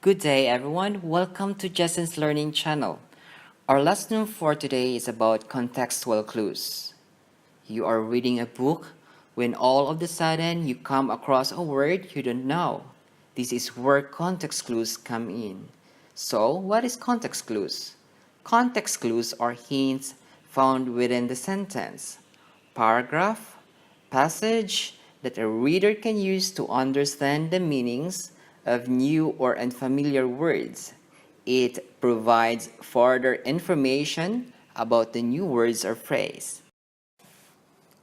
Good day, everyone. Welcome to Justin's Learning Channel. Our lesson for today is about contextual clues. You are reading a book when all of a sudden you come across a word you don't know. This is where context clues come in. So, what is context clues? Context clues are hints found within the sentence, paragraph, passage that a reader can use to understand the meanings of new or unfamiliar words. It provides further information about the new words or phrase.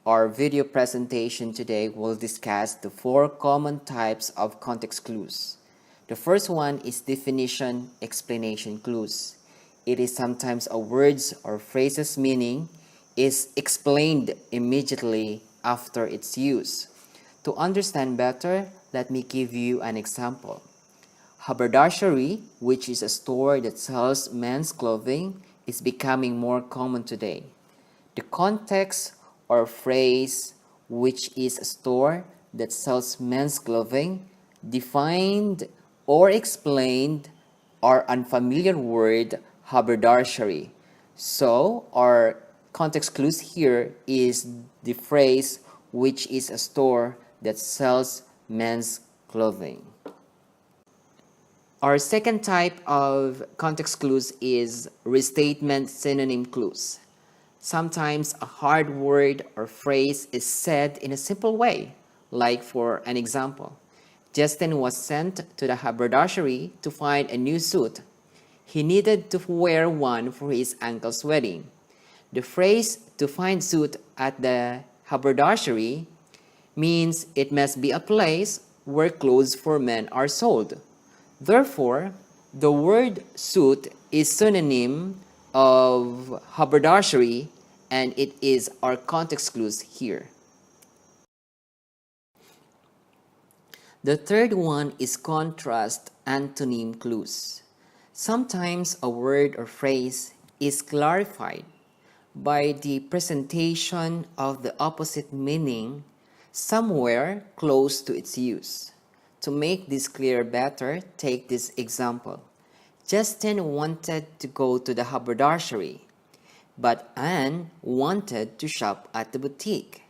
Our video presentation today will discuss the 4 common types of context clues. The first one is definition explanation clues. It is sometimes a word's or phrase's meaning is explained immediately after its use. To understand better, let me give you an example. Haberdashery, which is a store that sells men's clothing, is becoming more common today. The context or phrase, which is a store that sells men's clothing, defined or explained our unfamiliar word haberdashery. So our context clues here is the phrase which is a store that sells men's clothing. Our second type of context clues is restatement synonym clues. Sometimes a hard word or phrase is said in a simple way, like for an example, Justin was sent to the haberdashery to find a new suit. He needed to wear one for his uncle's wedding. The phrase to find suit at the haberdashery means it must be a place where clothes for men are sold. Therefore, the word suit is synonym of haberdashery, and it is our context clues here. The third one is contrast antonym clues. Sometimes a word or phrase is clarified by the presentation of the opposite meaning somewhere close to its use. To make this clear better, take this example. Justin wanted to go to the haberdashery, but Anne wanted to shop at the boutique.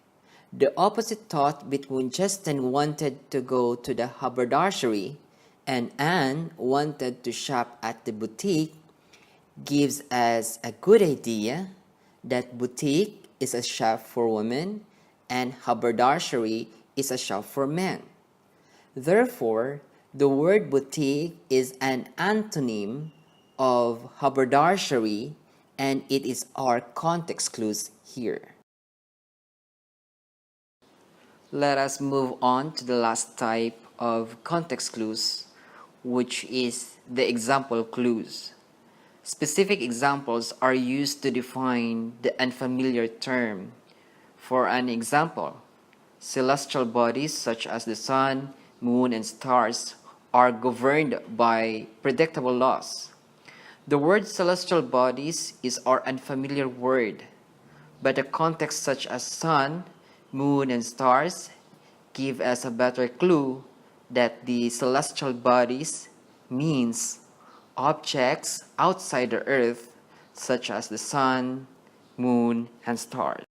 The opposite thought between Justin wanted to go to the haberdashery and Anne wanted to shop at the boutique gives us a good idea that boutique is a shop for women and haberdashery is a shop for men. Therefore, the word boutique is an antonym of haberdashery, and it is our context clues here. Let us move on to the last type of context clues, which is the example clues. Specific examples are used to define the unfamiliar term. For an example, celestial bodies such as the sun, moon, and stars are governed by predictable laws. The word celestial bodies is our unfamiliar word, but a context such as sun, moon, and stars give us a better clue that the celestial bodies means objects outside the earth such as the sun, moon, and stars.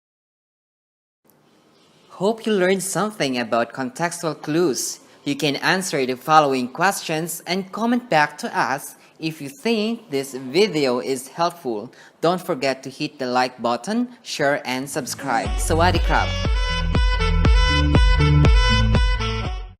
Hope you learned something about contextual clues. You can answer the following questions and comment back to us if you think this video is helpful. Don't forget to hit the like button, share, and subscribe. Sawadee krap!